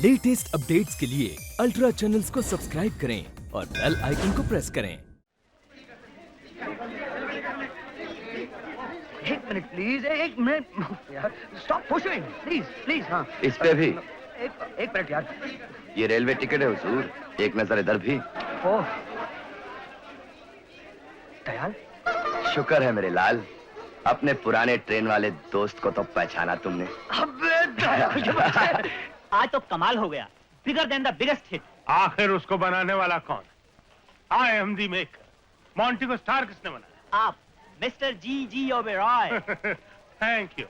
Latest updates के लिए ultra channels को सब्सक्राइब करें और बेल आइकन को प्रेस करें। एक मिनट प्लीज, एक मिनट यार, स्टॉप पुशिंग प्लीज प्लीज। हाँ इस पे भी एक मिनट यार। ये रेलवे टिकट है हुजूर, एक नजर इधर भी। ओह दयाल, शुक्र है मेरे लाल, अपने पुराने ट्रेन वाले दोस्त को तो पहचाना तुमने। अबे दयाल, आज तो कमाल हो गया, bigger than the biggest hit. आखिर उसको बनाने वाला कौन? I am the maker. Monty को स्टार किसने बनाया? आप mister G Oberoi. Thank you.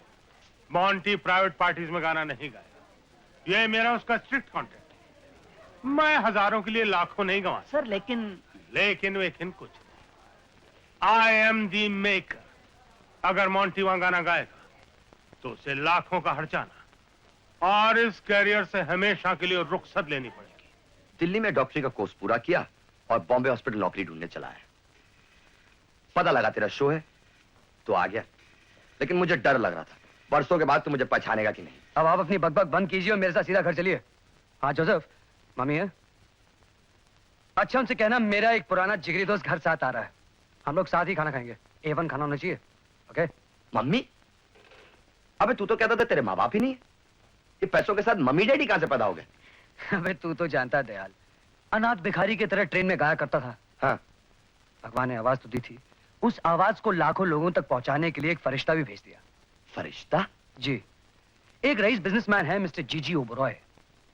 Monty private parties में गाना नहीं गाएगा, ये मेरा उसका स्ट्रिक्ट कॉन्ट्रैक्ट है। मैं हजारों के लिए लाखों नहीं गंवा सर लेकिन लेकिन कुछ नहीं। आई एम दी मेकर। अगर मॉन्टी वहां गाना गाएगा तो उसे लाखों का हर्जाना और इस कैरियर से हमेशा के लिए रुखसत लेनी पड़ेगी। दिल्ली में डॉक्टरी का कोर्स पूरा किया और बॉम्बे हॉस्पिटल नौकरी ढूंढने चला है। पता लगा तेरा शो है तो आ गया, लेकिन मुझे डर लग रहा था बरसों के बाद तो मुझे पहचानेगा कि नहीं। अब आप अपनी बकबक बंद कीजिए और मेरे साथ सीधा घर चलिए। हाँ जोसेफ, मम्मी है? अच्छा उनसे कहना मेरा एक पुराना जिगरी दोस्त घर साथ आ रहा है, हम लोग साथ ही खाना खाएंगे। A1 खाना होना चाहिए। ओके? मम्मी? अबे तू तो कहता था तेरे माँ बाप ही नहीं है, ये पैसों के साथ मम्मी डैडी कहां से पैदा हो गए? अबे तू तो जानता है दयाल, अनाथ भिखारी की तरह ट्रेन में गाया करता था। हाँ। भगवान ने आवाज तो दी थी, उस आवाज को लाखों लोगों तक पहुंचाने के लिए एक फरिश्ता भी भेज दिया। फरिश्ता? जी, एक रईस बिजनेसमैन है मिस्टर जी ओबरॉय,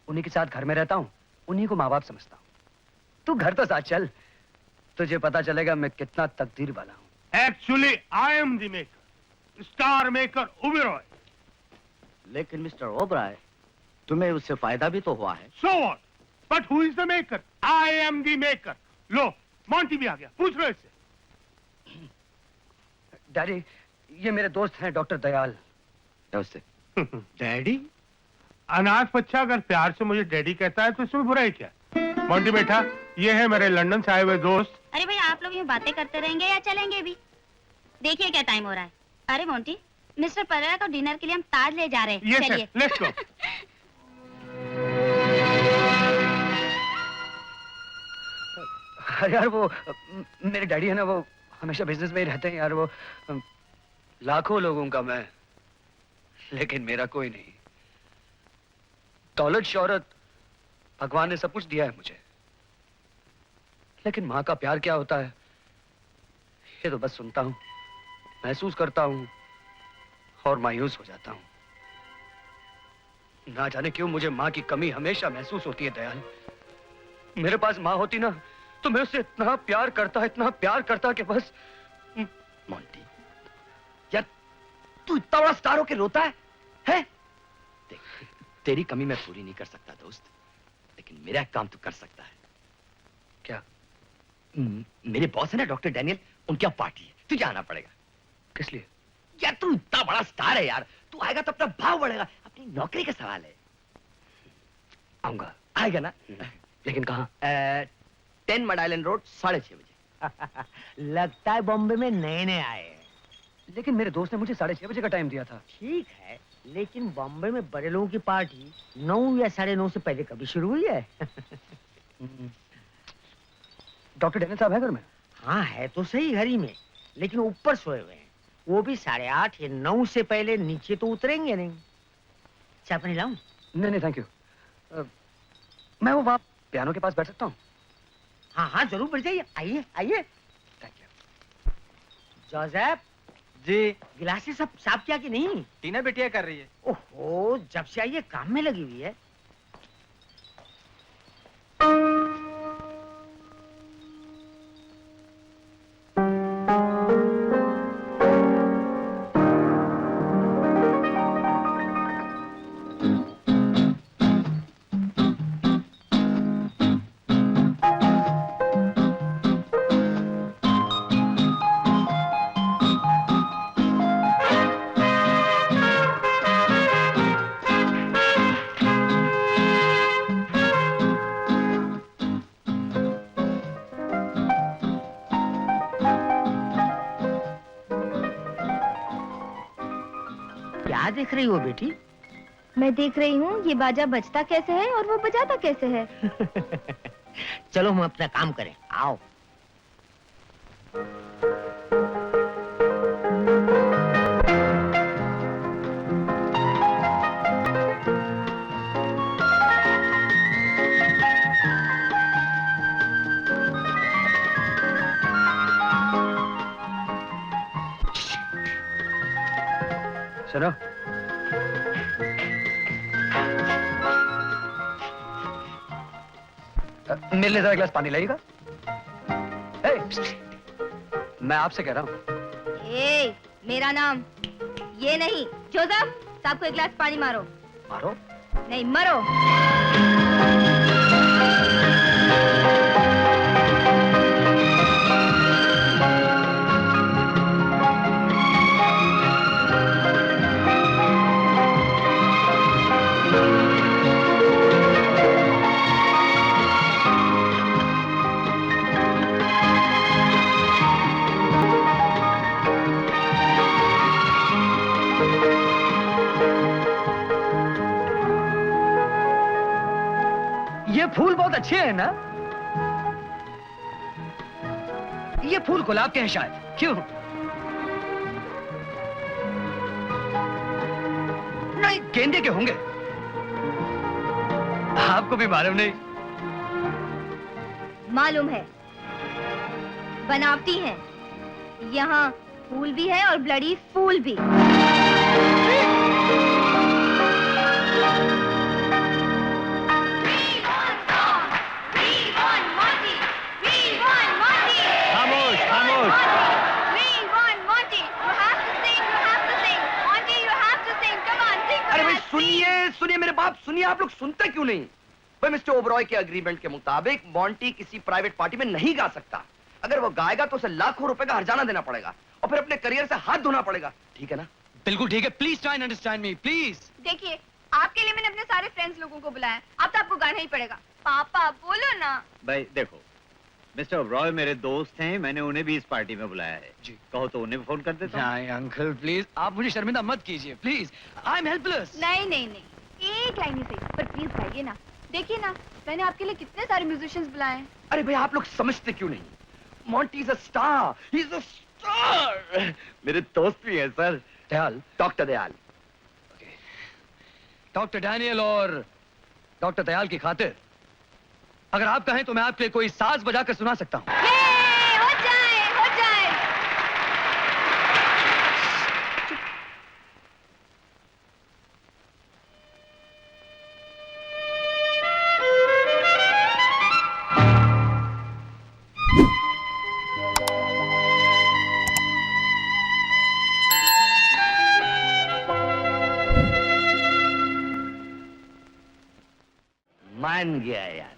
उन्हीं के साथ घर में रहता हूँ, उन्हीं को माँ बाप समझता हूँ। तू घर तो साथ चल, तुझे पता चलेगा मैं कितना तकदीर वाला हूँ। Actually I am the maker, star maker Oberoi. लेकिन मिस्टर ओबराय, तुम्हें उससे फायदा भी तो हुआ है। So what? But who is the maker? I am the maker. Low, Monty भी आ गया, पूछ लो इससे। डैडी, ये मेरे दोस्त हैं डॉक्टर दयाल। नमस्ते। डैडी? अनाथ बच्चा अगर प्यार से मुझे डैडी कहता है तो इसमें बुराई क्या? मॉन्टी बेटा, ये है मेरे लंदन से आए हुए दोस्त। अरे भाई आप लोग यूँ बातें करते रहेंगे या चलेंगे भी? देखिए क्या टाइम हो रहा है। अरे मोंटी, मिस्टर परेरा को डिनर के लिए हम ताज ले जा रहे हैं। Yes, चलिए। sir. Let's go. अरे यार वो मेरे डैडी है ना, वो हमेशा बिजनेस में ही रहते हैं यार। वो लाखों लोगों का मैं, लेकिन मेरा कोई नहीं। दौलत शौहरत भगवान ने सब कुछ दिया है मुझे, लेकिन माँ का प्यार क्या होता है ये तो बस सुनता हूँ, महसूस करता हूँ और मायूस हो जाता हूँ। ना जाने क्यों मुझे माँ की कमी हमेशा महसूस होती है दयाल। मेरे पास माँ होती ना तो मैं उससे इतना प्यार करता कि बस। मॉन्टी, यार तू इतना बड़ा स्टार होके रोता है? हैं? देख, तेरी कमी मैं पूरी नहीं कर सकता दोस्त, लेकिन मेरा काम तू कर सकता है। क्या? मेरे बॉस है ना डॉक्टर डैनियल, उनकी पार्टी है, तुझे आना पड़ेगा। किस लिए? यार तू इतना बड़ा स्टार है यार, तू आएगा तो अपना भाव बढ़ेगा, अपनी नौकरी का सवाल है। आऊंगा। आएगा ना? लेकिन कहाँ? 10 मड आइलैंड रोड 6:30 बजे। लगता है बॉम्बे में नए नए आए हैं। लेकिन मेरे दोस्त ने मुझे 6:30 बजे का टाइम दिया था। ठीक है, लेकिन बॉम्बे में बड़े लोगों की पार्टी 9 या 9:30 से पहले कभी शुरू हुई है? डॉक्टर डैनियल साहब है घर में? हाँ है तो सही घर ही में, लेकिन ऊपर सोए हुए हैं। वो भी 8:30 या 9 से पहले नीचे तो उतरेंगे नहीं। चाय पानी लाऊं? नहीं थैंक यू। मैं वो वहाँ पियानो के पास बैठ सकता हूँ? हाँ हाँ जरूर बैठ जाइए, आइए आइए। Thank you. जोसेफ जी, गिलासें सब साफ किया कि नहीं? टीना बिटिया कर रही है। ओहो, जब से आई ये काम में लगी हुई है। क्या देख रही हो बेटी? मैं देख रही हूँ ये बाजा बजता कैसे है और वो बजाता कैसे है। चलो हम अपना काम करें, आओ। चलो। मेरे लिए जरा गिलास पानी लाइएगा। मैं आपसे कह रहा हूँ। ए, मेरा नाम ये नहीं। जोसेफ, साहब को एक गिलास पानी मारो। मारो? नहीं, मरो। ये फूल बहुत अच्छे हैं ना? ये फूल गुलाब के हैं शायद, क्यों? नहीं, गेंदे के होंगे। आपको भी मालूम नहीं? मालूम है, बनावटी है। यहाँ फूल भी है और ब्लडी फूल भी। सुनिए मेरे बाप, सुनिए। आप लोग सुनते क्यों नहीं? भाई मिस्टर ओबरॉय के एग्रीमेंट के मुताबिक मॉन्टी किसी प्राइवेट पार्टी में नहीं गा सकता। अगर वो गाएगा तो उसे लाखों रुपए का हर्जाना देना पड़ेगा और फिर अपने करियर से हाथ धोना पड़ेगा। ठीक है ना? बिल्कुल ठीक है। Please try and understand me, please. देखिए, आपके लिए मैंने अपने सारे फ्रेंड्स लोगों को बुलाया। अब तो आपको गाना ही पड़ेगा। पापा बोलो ना। भाई देखो, मिस्टर ओबरॉय मेरे दोस्त हैं, मैंने उन्हें भी इस पार्टी में बुलाया है। जी। कहो तो उन्हें भी फोन कर देता हूं। नहीं अंकल प्लीज, आप मुझे शर्मिंदा मत कीजिए प्लीज। I am helpless. नहीं नहीं नहीं, एक लाइन ही सही, पर प्लीज गाइए ना। देखिए ना, मैंने आपके लिए कितने सारे म्यूजिशियंस बुलाए हैं। अरे भाई आप लोग समझते क्यों नहीं? Monty is a star, he is a star. मेरे दोस्त भी हैं sir. Dayal, doctor Dayal. Doctor Daniel और डॉक्टर दयाल की खातिर अगर आप कहें तो मैं आपके लिए कोई साज बजाकर सुना सकता हूँ। हो जाए, हो जाए। मान गया यार,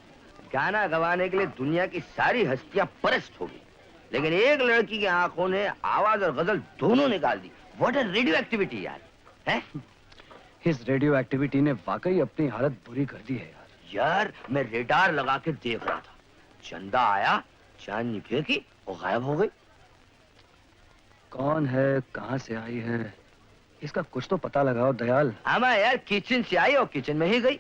गाना गवाने के लिए दुनिया की सारी हस्तियां परस्त होगी, लेकिन एक लड़की की आंखों ने आवाज और गजल दोनों निकाल दी। व्हाट अ रेडियो एक्टिविटी यार, है? इस रेडियो एक्टिविटी ने वाकई अपनी हालत बुरी कर दी है यार। यार मैं रेडार लगा के देख रहा था, चंदा आया, चांद निकले की वो गायब हो गई। कौन है, कहां से आई है, इसका कुछ तो पता लगाओ दयाल। हाँ यार, किचन से आई और किचन में ही गई।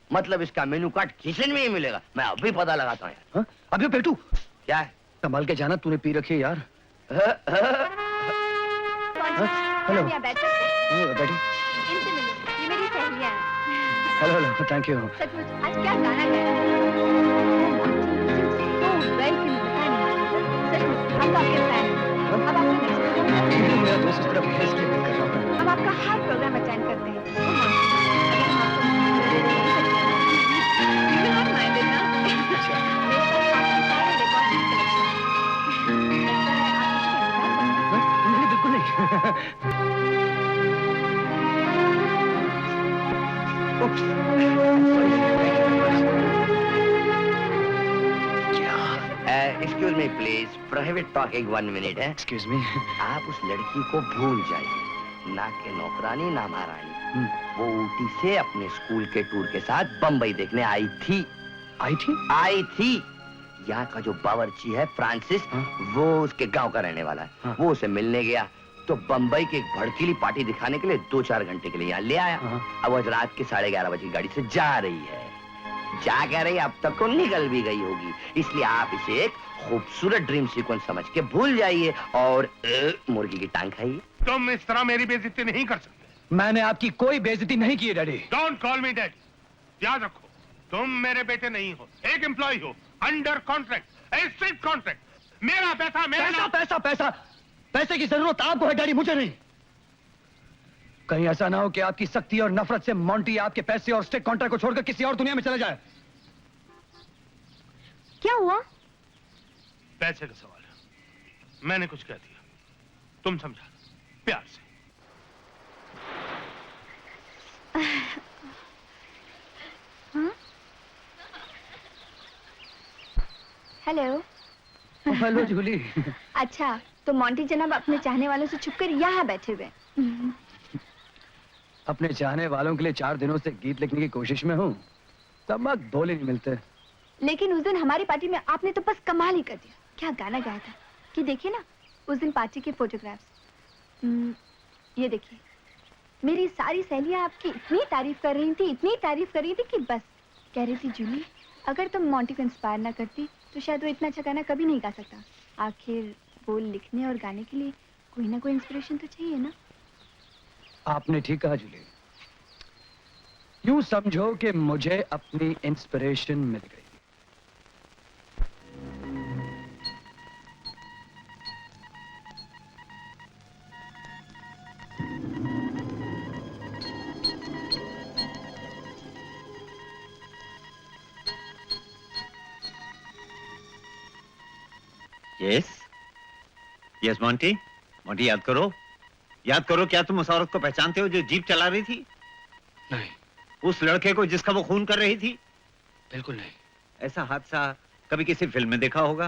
मतलब इसका मेनू कार्ड किचन में ही मिलेगा। मैं अभी पता लगाता हूँ यार। हाँ? अभी पेटू क्या है? संभाल के जाना, तूने पी रखी है यार। हेलो, आप बैठ सकते हैं? बैठी। इनसे मिलो, ये मेरी सहेलियां हैं। Hello hello, thank you. सचमुच आज क्या गाना गाया? So well कि मैं बता नहीं सकती। सचमुच हम तो आपके फैन हैं। अब आपको मेरा दोस्त इस तरफ है इसलिए मैं कर रहा हूँ। हम आपका हर प्रोग्राम अटेंड करते हैं। नहीं बिल्कुल नहीं। Excuse me please, private talking 1 minute है। Excuse me. आप उस लड़की को भूल जाइए, ना के नौकरानी ना महारानी। वो ऊटी से अपने स्कूल के टूर के साथ बम्बई देखने आई थी। आई थी। यहाँ का जो बावर्ची है फ्रांसिस, वो उसके गांव का रहने वाला है। वो उसे मिलने गया, तो बंबई की एक भड़कीली पार्टी दिखाने के लिए 2-4 घंटे के लिए यहाँ ले आया। अब वो रात के 11:30 बजे की गाड़ी से जा रही है। जा कह रही अब तक तो निकल भी गई होगी, इसलिए आप इसे एक खूबसूरत ड्रीम सीक्वेंस समझ के भूल जाइए और मुर्गी की टांग खाइए। तुम इस तरह मेरी बेइज्जती नहीं कर सकते। मैंने आपकी कोई बेइज्जती नहीं की daddy. Don't call me daddy. याद रखो, तुम मेरे बेटे नहीं हो, एक एम्प्लॉय हो, अंडर कॉन्ट्रैक्ट, ए स्ट्रिक्ट कॉन्ट्रैक्ट। मेरा पैसा मेरा पैसा नाम। पैसा पैसा पैसे की जरूरत आपको है डैडी, मुझे नहीं। कहीं ऐसा ना हो कि आपकी सख्ती और नफरत से मोंटी आपके पैसे और स्टेट कॉन्ट्रैक्ट को छोड़कर किसी और दुनिया में चला जाए। क्या हुआ? पैसे का सवाल है, मैंने कुछ कह दिया, तुम समझा प्यार से। हेलो। हेलो जूली। अच्छा, तो मोंटी जनाब अपने चाहने वालों से छुपकर यहाँ बैठे हुए हैं। अपने चाहने वालों के लिए 4 दिनों से गीत लिखने की कोशिश में हूँ, तब मत बोल ही नहीं मिलते। लेकिन उस दिन हमारी पार्टी में आपने तो बस कमाल ही कर दिया। क्या गाना गाया था कि देखिए ना, उस दिन पार्टी के फोटोग्राफ्स। ये देखिए, मेरी सारी सहेलियां आपकी इतनी तारीफ कर रही थी, इतनी तारीफ कर रही थी कि बस कह रही थी जूली, अगर तुम मोंटी को इंस्पायर ना करती तो शायद वो इतना अच्छा गाना कभी नहीं गा सकता। आखिर वो लिखने और गाने के लिए कोई ना कोई इंस्पिरेशन तो चाहिए ना। आपने ठीक कहा जूली। यूं समझो कि मुझे अपनी इंस्पिरेशन मिल गई। Yes yes Monty. मोंटी, याद करो, क्या तुम उस औरत को पहचानते हो जो जीप चला रही थी? नहीं। उस लड़के को जिसका वो खून कर रही थी? बिल्कुल नहीं। ऐसा हादसा कभी किसी फिल्म में देखा होगा?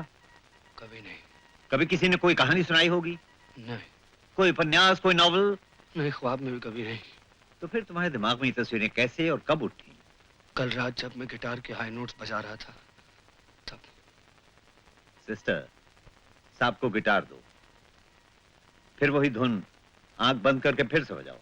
कभी नहीं। कभी किसी ने कोई कहानी सुनाई होगी? नहीं। कोई उपन्यास, कोई नॉवल? नहीं, ख्वाब में भी कभी नहीं। तो फिर तुम्हारे दिमाग में ये तस्वीरें कैसे और कब उठी? कल रात जब मैं गिटार के हाई नोट्स बजा रहा था तब। सिस्टर, साहब को गिटार दो, फिर वही धुन आंख बंद करके फिर से बजाओ।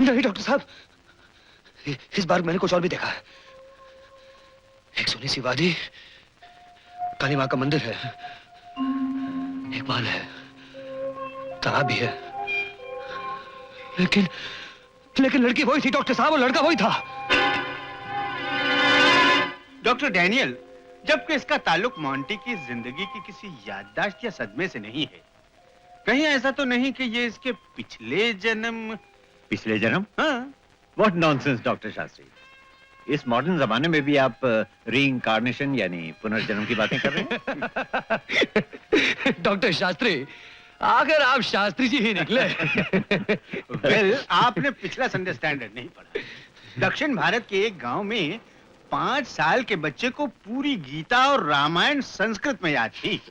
नहीं डॉक्टर साहब, इस बार मैंने कुछ और भी देखा है। एक सुनी सी वादी, काली माँ का मंदिर है, एक बाल है, तालाब भी है, लेकिन लड़की वही थी डॉक्टर साहब, वो लड़का वही था। डॉक्टर डैनियल, जबकि इसका ताल्लुक मोंटी की जिंदगी की किसी याददाश्त या सदमे से नहीं है, कहीं ऐसा तो नहीं कि ये इसके पिछले जन्म? पिछले जन्म? हाँ। व्हाट नॉनसेंस डॉक्टर शास्त्री, इस मॉडर्न जमाने में भी आप रीइंकार्नेशन यानी पुनर्जन्म की बातें कर रहे हैं? डॉक्टर शास्त्री, आखिर आप शास्त्री जी ही निकले। वेल, आपने पिछला संडे स्टैंडर्ड नहीं पढ़ा। दक्षिण भारत के एक गांव में 5 साल के बच्चे को पूरी गीता और रामायण संस्कृत में याद थी,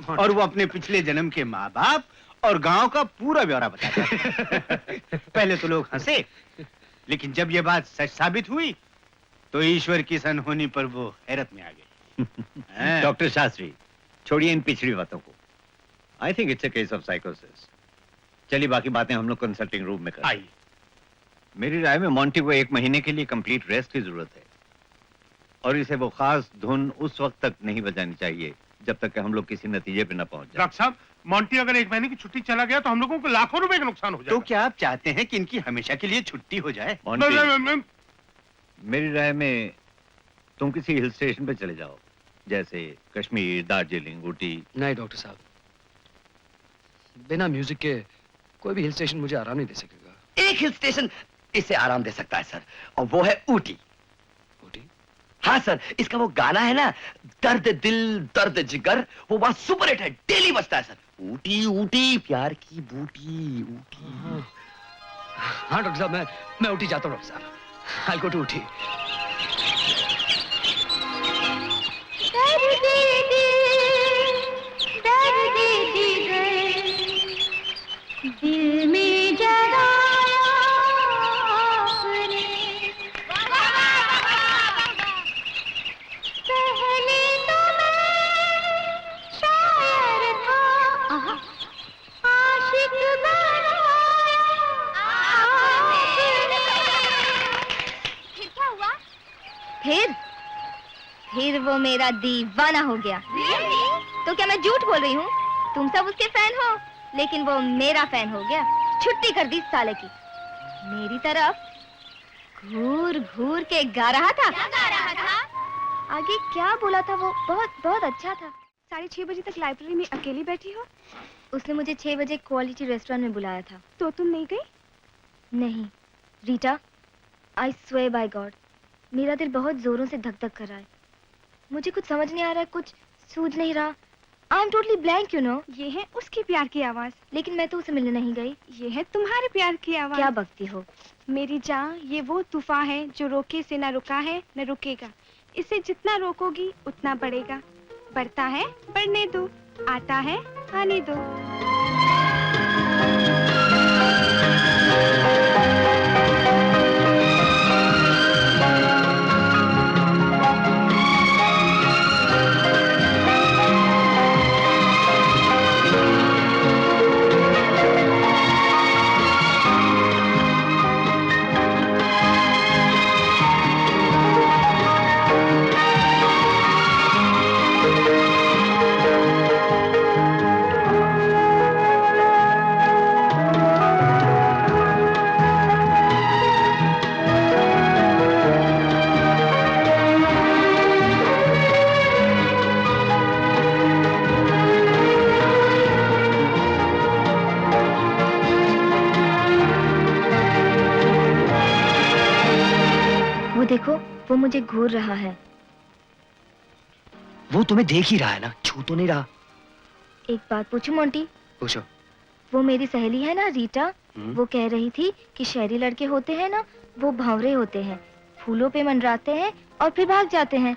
और वो अपने पिछले जन्म के माँ बाप और गांव का पूरा ब्यौरा बताता था। पहले तो लोग हंसे, लेकिन जब ये बात सच साबित हुई तो ईश्वर की अनहोनी पर वो हैरत में आ गए। डॉक्टर शास्त्री, छोड़िए इन पिछड़ी बातों को। I think it's a case of साइकोसिस। चलिए बाकी बातें हम लोग कंसल्टिंग रूम में करें। आइए। मेरी राय में मोंटी को 1 महीने के लिए कंप्लीट रेस्ट की जरूरत है, और इसे वो खास धुन उस वक्त तक नहीं बजानी चाहिए जब तक कि हम लोग किसी नतीजे पे न पहुंच जाए। डॉक्टर साहब, मोंटी अगर 1 महीने की छुट्टी चला गया तो हम लोगों को लाखों रुपए का नुकसान हो जाएगा। तो क्या आप चाहते हैं कि इनकी हमेशा के लिए छुट्टी हो जाए? मोंटी, मेरी राय में तुम किसी हिल स्टेशन पे चले जाओ, जैसे कश्मीर, दार्जिलिंग, ऊटी। नहीं डॉक्टर साहब, बिना म्यूजिक के कोई भी हिल स्टेशन मुझे आराम नहीं दे सकेगा। एक हिल स्टेशन इसे आराम दे सकता है सर, और वो है ऊटी। ऊटी? हाँ सर, इसका वो गाना है ना, दर्द दिल दर्द जिगर, वो बात सुपर हिट है, डेली बजता है सर। ऊटी ऊटी प्यार की बूटी ऊटी। हाँ डॉक्टर साहब, मैं ऊटी जाता हूँ डॉक्टर साहब। I'll go to Ooty. दिल में जगाया आपने। पहले तो मैं शायर था, आशिक बनाया आपने। फिर क्या हुआ? फिर वो मेरा दीवाना हो गया। तो क्या मैं झूठ बोल रही हूँ? तुम सब उसके फैन हो, लेकिन वो मेरा फैन हो गया। छुट्टी कर दी साले की। मेरी तरफ घूर घूर के गा रहा था। क्या गा रहा था? आगे क्या बोला था वो बहुत बहुत अच्छा था। 6:30 बजे तक लाइब्रेरी में अकेली बैठी हो? उसने मुझे 6 बजे क्वालिटी रेस्टोरेंट में बुलाया था। तो तुम नहीं गई? नहीं Rita, I swear by God, मेरा दिल बहुत जोरों से धक धक कर रहा है। मुझे कुछ समझ नहीं आ रहा है, कुछ सूझ नहीं रहा। I am totally blank you know. ये है उसकी प्यार की आवाज। लेकिन मैं तो उसे मिलने नहीं गई। ये है तुम्हारे प्यार की आवाज। क्या बकती हो? मेरी जान, ये वो तूफान है जो रोके से न रुका है न रुकेगा। इसे जितना रोकोगी उतना बढ़ेगा। बढ़ता है बढ़ने दो, आता है आने दो। देखो, वो मुझे घूर रहा है। वो तुम्हें देख ही रहा है ना, छू तो नहीं रहा। एक बात पूछूं मोंटी? पूछो। वो मेरी सहेली है ना रीटा, वो कह रही थी कि शहरी लड़के होते हैं ना, वो भंवरे होते हैं, फूलों पे मंडराते हैं और फिर भाग जाते हैं।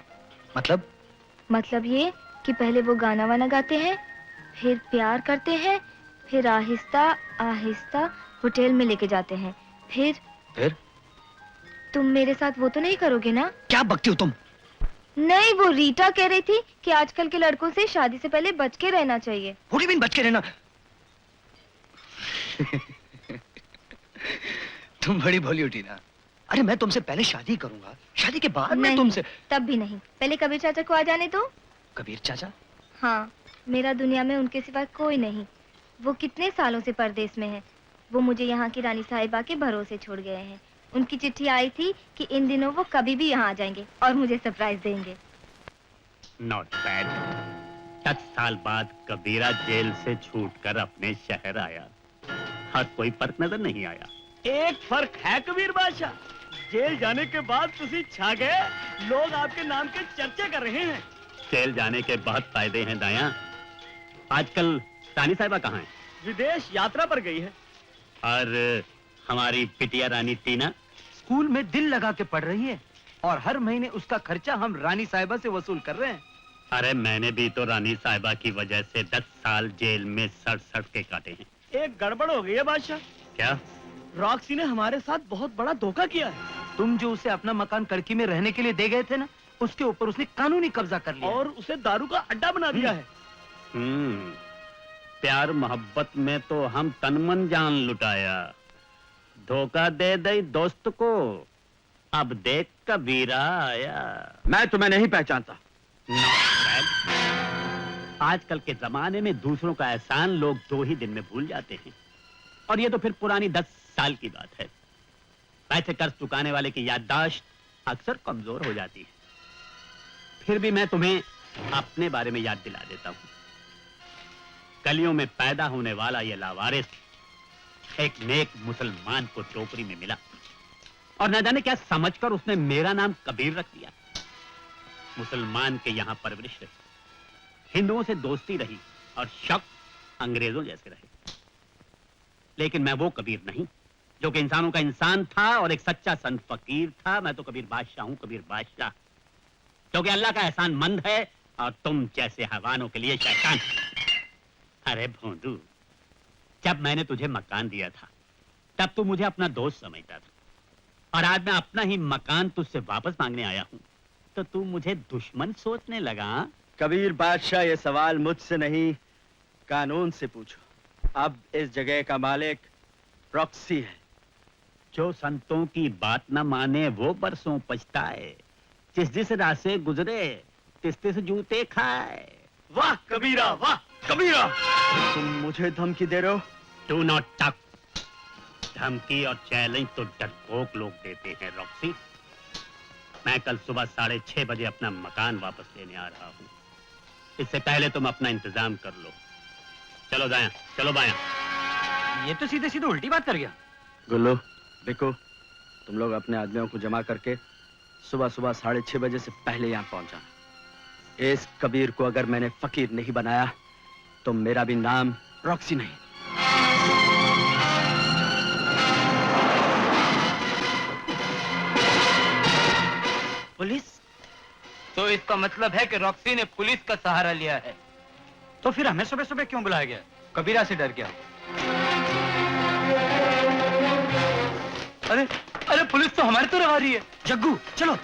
मतलब ये कि पहले वो गाना वाना गाते हैं, फिर प्यार करते हैं, फिर आहिस्ता आहिस्ता होटल में लेके जाते हैं, फिर तुम मेरे साथ वो तो नहीं करोगे ना? क्या बकती हो तुम? नहीं, वो रीटा कह रही थी कि आजकल के लड़कों से शादी से पहले बच के रहना चाहिए। What do you mean बच के रहना? तुम बड़ी भोली उठी ना। अरे मैं तुमसे पहले शादी करूंगा, शादी के बाद मैं तुमसे। तब भी नहीं, पहले कबीर चाचा को आ जाने दो। कबीर चाचा? हाँ, मेरा दुनिया में उनके सिवा कोई नहीं। वो कितने सालों से परदेश में है। वो मुझे यहाँ की रानी साहिबा के भरोसे छोड़ गए हैं। उनकी चिट्ठी आई थी कि इन दिनों वो कभी भी यहाँ आ जाएंगे और मुझे सरप्राइज देंगे। Not bad. 10 साल बाद कबीरा जेल से छूटकर अपने शहर आया और कोई फर्क नजर नहीं आया। एक फर्क है कबीर बादशाह, जेल जाने के बाद तुसी छा गए, लोग आपके नाम के चर्चे कर रहे हैं। जेल जाने के बहुत फायदे हैं दाया। आजकल रानी साहिबा कहाँ है? विदेश यात्रा पर गई है। और हमारी बिटिया रानी टीना? स्कूल में दिल लगा के पढ़ रही है और हर महीने उसका खर्चा हम रानी साहिबा से वसूल कर रहे हैं। अरे मैंने भी तो रानी साहिबा की वजह से 10 साल जेल में सड़ के काटे हैं। एक गड़बड़ हो गई है बादशाह। क्या? रॉक्सी ने हमारे साथ बहुत बड़ा धोखा किया है। तुम जो उसे अपना मकान कड़की में रहने के लिए दे गए थे ना, उसके ऊपर उसने कानूनी कब्जा कर लिया और उसे दारू का अड्डा बना दिया है। प्यार मोहब्बत में तो हम तन मन जान लुटाया, धोखा दे दे दोस्त को। अब देख कबीरा आया। मैं तुम्हें नहीं पहचानता। आजकल के जमाने में दूसरों का एहसान लोग 2 ही दिन में भूल जाते हैं, और ये तो फिर पुरानी 10 साल की बात है। पैसे कर्ज चुकाने वाले की याददाश्त अक्सर कमजोर हो जाती है। फिर भी मैं तुम्हें अपने बारे में याद दिला देता हूं। गलियों में पैदा होने वाला ये लावारिस एक नेक मुसलमान को टोकरी में मिला और न जाने क्या समझकर उसने मेरा नाम कबीर रख दिया। मुसलमान के यहां परवरिश रही, हिंदुओं से दोस्ती रही और शक अंग्रेजों जैसे रहे। लेकिन मैं वो कबीर नहीं जो कि इंसानों का इंसान था और एक सच्चा संत फकीर था। मैं तो कबीर बादशाह हूं, कबीर बादशाह, क्योंकि अल्लाह का एहसान मंद है और तुम जैसे हैवानों के लिए शैतान। अरे भोंदू, जब मैंने तुझे मकान दिया था तब तू मुझे अपना दोस्त समझता था और आज मैं अपना ही मकान तुझसे वापस मांगने आया हूँ तो तू मुझे दुश्मन सोचने लगा। कबीर बादशाह, ये सवाल मुझसे नहीं कानून से पूछो। अब इस जगह का मालिक रॉक्सी है। जो संतों की बात न माने वो बरसों पछताए, जिस जिस राह से गुजरे तिस तिस जूते खाए। वाह कबीरा, वाह कबीरा! तुम मुझे धमकी दे रहे हो? Do not talk. धमकी और चैलेंज तो डरपोक लोग देते हैं रॉक्सी। मैं कल सुबह 6:30 बजे अपना मकान वापस लेने आ रहा हूँ। इससे पहले तुम अपना इंतजाम कर लो। चलो दायां, चलो बायां। ये तो सीधे सीधे उल्टी बात कर गया। गुल्लू, देखो, तुम लोग अपने आदमियों को जमा करके सुबह 6:30 बजे से पहले यहाँ पहुंचाना। इस कबीर को अगर मैंने फकीर नहीं बनाया तो मेरा भी नाम रॉक्सी नहीं। पुलिस? तो इसका मतलब है कि रॉक्सी ने पुलिस का सहारा लिया है। तो फिर हमें सुबह सुबह क्यों बुलाया गया? कबीरा से डर गया। अरे अरे पुलिस तो हमारी तरफ आ रही है। जग्गू चलो।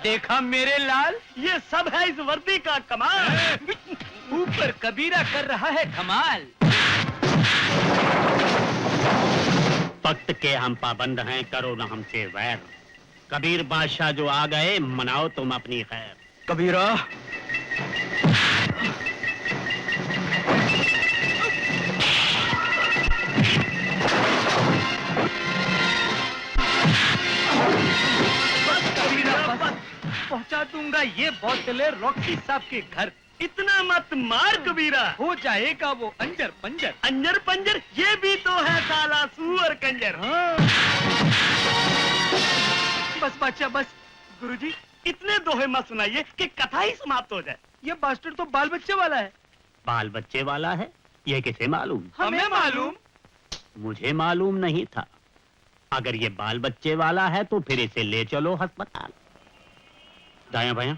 देखा मेरे लाल, ये सब है इस वर्दी का कमाल। ऊपर कबीरा कर रहा है धमाल। वक्त के हम पाबंद हैं, करो न हमसे वैर। कबीर बादशाह जो आ गए, मनाओ तुम अपनी खैर। कबीरा, पहुंचा दूंगा ये बोतले रॉक्सी साहब के घर। इतना मत मार कबीरा, हो जाएगा वो अंजर पंजर। अंजर पंजर ये भी तो है साला सुअर कंजर। बस बादशाह बस। गुरुजी, इतने दोहे मत सुनाइए कि कथा ही समाप्त हो जाए। ये बास्टर्ड तो बाल बच्चे वाला है। बाल बच्चे वाला है? ये किसे मालूम? हमें मालूम। मुझे मालूम नहीं था। अगर ये बाल बच्चे वाला है तो फिर इसे ले चलो अस्पताल। दाया भैया,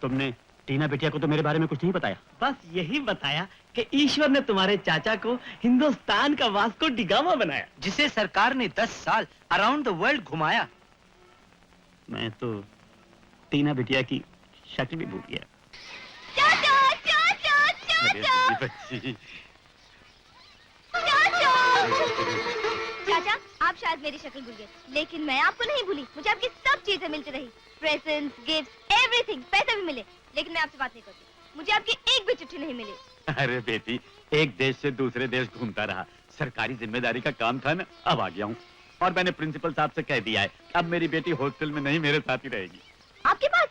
तुमने टीना बिटिया को तो मेरे बारे में कुछ नहीं बताया। बस यही बताया कि ईश्वर ने तुम्हारे चाचा को हिंदुस्तान का वास्को डिगामा बनाया, जिसे सरकार ने 10 साल अराउंड द वर्ल्ड घुमाया। मैं तो टीना बिटिया की शक्ल भी भूल गया। चाचा, चाचा, चाचा, चाचा, आप शायद मेरी शक्ल भूल गए, लेकिन मैं आपको नहीं भूली। मुझे आपकी सब चीजें मिलती रही, प्रेजेंट्स, गिफ्ट्स, एवरीथिंग। पैसे भी मिले, लेकिन मैं आपसे बात नहीं करती। मुझे आपकी एक भी चिट्ठी नहीं मिली। अरे बेटी, एक देश से दूसरे देश घूमता रहा, सरकारी जिम्मेदारी का काम था ना, अब आ गया हूँ। और मैंने प्रिंसिपल साहब से कह दिया है, अब मेरी बेटी हॉस्टल में नहीं, मेरे साथ ही रहेगी। आपके पास?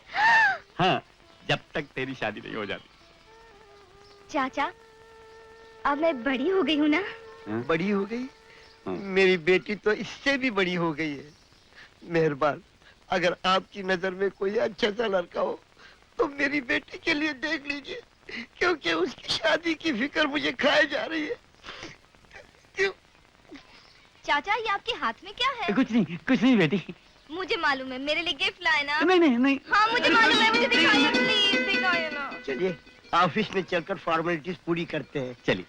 हाँ, जब तक तेरी शादी नहीं हो जाती। चाचा, अब मैं बड़ी हो गई हूँ ना? बड़ी हो गई? हाँ। मेरी बेटी तो इससे भी बड़ी हो गई है। मेहरबान, अगर आपकी नजर में कोई अच्छा सा लड़का हो तो मेरी बेटी के लिए देख लीजिए, क्योंकि उसकी शादी की फिक्र मुझे खाए जा रही है। चाचा, ये आपके हाथ में क्या है? कुछ नहीं बेटी। मुझे मालूम है, मेरे लिए गिफ्ट लाए ना? नहीं। हाँ मुझे मालूम है, मुझे दिखाइए प्लीज, दिखाइए ना। चलिए ऑफिस में चलकर फॉर्मेलिटीज पूरी करते हैं। चलिए।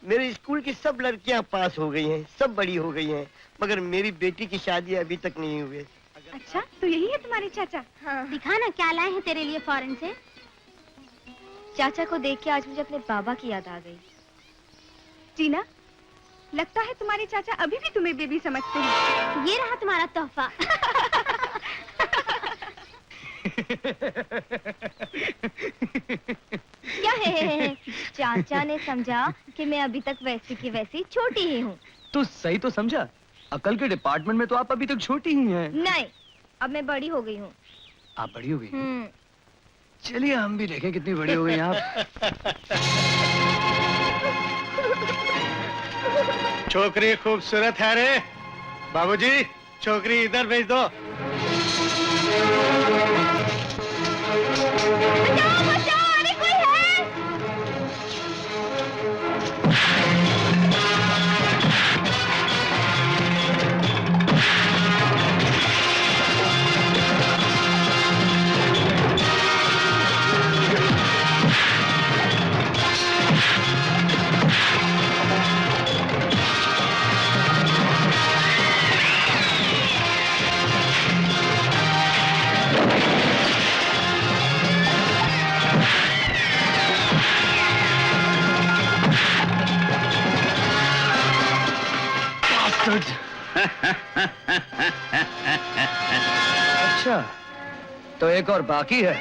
मेरे स्कूल की सब लड़कियां पास हो गई हैं, सब बड़ी हो गई हैं, मगर मेरी बेटी की शादी अभी तक नहीं हुई। अच्छा, तो यही है तुम्हारे चाचा? हाँ। दिखा ना क्या लाए हैं तेरे लिए फॉरेन से। चाचा को देख के आज मुझे अपने बाबा की याद आ गई। जीना, लगता है तुम्हारे चाचा अभी भी तुम्हें बेबी समझते हैं। ये रहा तुम्हारा तोहफा। क्या है? चाचा ने समझा कि मैं अभी तक वैसी की वैसी छोटी ही हूँ। तो सही तो समझा। अकल के डिपार्टमेंट में तो आप अभी तक छोटी ही हैं। नहीं, अब मैं बड़ी हो गई हूँ। आप बड़ी हो गई? चलिए हम भी देखें कितनी बड़ी हो गई आप। छोकरी खूबसूरत है रे। बाबूजी, छोकरी इधर भेज दो। बचाओ, बचाओ, अरे कोई है? गुड। अच्छा, तो एक और बाकी है।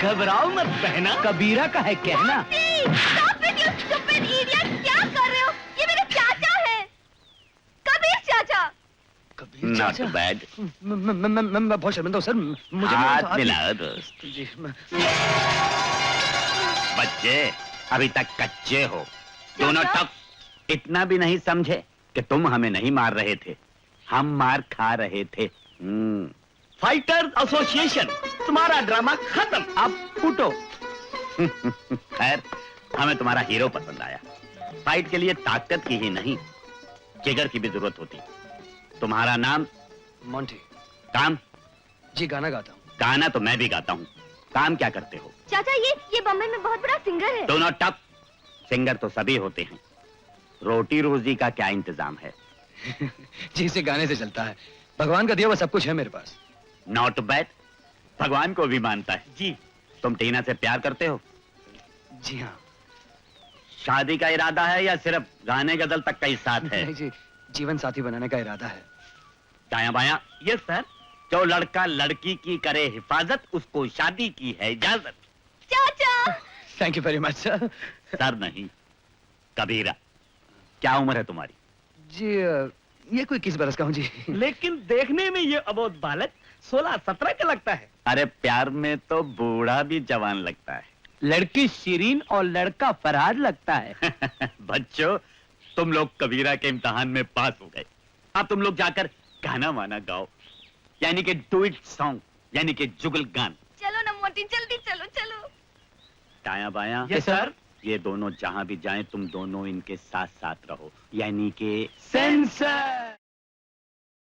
घबराओ मत बहना, कबीरा का है कहना। Stop it, you stupid idiot! क्या कर रहे हो? ये मेरे चाचा हैं, कबीर चाचा। कबीर नॉट चाचा। बैड। मैं बहुत शर्मिंदा हूँ सर, मुझे हाथ मिलाओ दोस्त। जी, बच्चे अभी तक कच्चे हो, दोनों चाचा? टक इतना भी नहीं समझे कि तुम हमें नहीं मार रहे थे, हम मार खा रहे थे। फाइटर्स एसोसिएशन, तुम्हारा ड्रामा खत्म, अब फूटो। खैर, हमें तुम्हारा हीरो पसंद आया। फाइट के लिए ताकत की ही नहीं, जिगर की भी जरूरत होती। तुम्हारा नाम? मोंटी। काम? जी, गाना गाता हूँ। गाना तो मैं भी गाता हूँ। काम क्या करते हो? चाचा ये बम्बई में बहुत बड़ा सिंगर है। दोनों टप। सिंगर तो सभी होते हैं, रोटी रोजी का क्या इंतजाम है? जी, इसे गाने से चलता है, भगवान का दिया हुआ सब कुछ है मेरे पास। नॉट बैड, भगवान को भी मानता है। जी। तुम टीना से प्यार करते हो? जी हाँ। शादी का इरादा है या सिर्फ गाने गजल तक का ही साथ है? नहीं जी, जीवन साथी बनाने का इरादा है। दाया बाया? Yes sir. जो लड़का लड़की की करे हिफाजत, उसको शादी की है इजाजत। चाचा। Thank you very much sir. Sir नहीं, कबीरा। क्या उम्र है तुम्हारी? जी, ये कोई 21 बरस का हूँ जी। लेकिन देखने में ये अबोध बालक 16-17 का लगता है। अरे प्यार में तो बूढ़ा भी जवान लगता है। लड़की शिरीन और लड़का फरहाद लगता है। बच्चों, तुम लोग कबीरा के इम्तिहान में पास हो गए। अब तुम लोग जाकर गाना वाना गाओ, यानी कि डुइट सॉन्ग, यानी कि जुगल गान। चलो ना मोटी, जल्दी चलो चलो। दाया बाया? Yes sir. ये दोनों जहां भी जाएं, तुम दोनों इनके साथ साथ रहो, यानी कि सेंसर।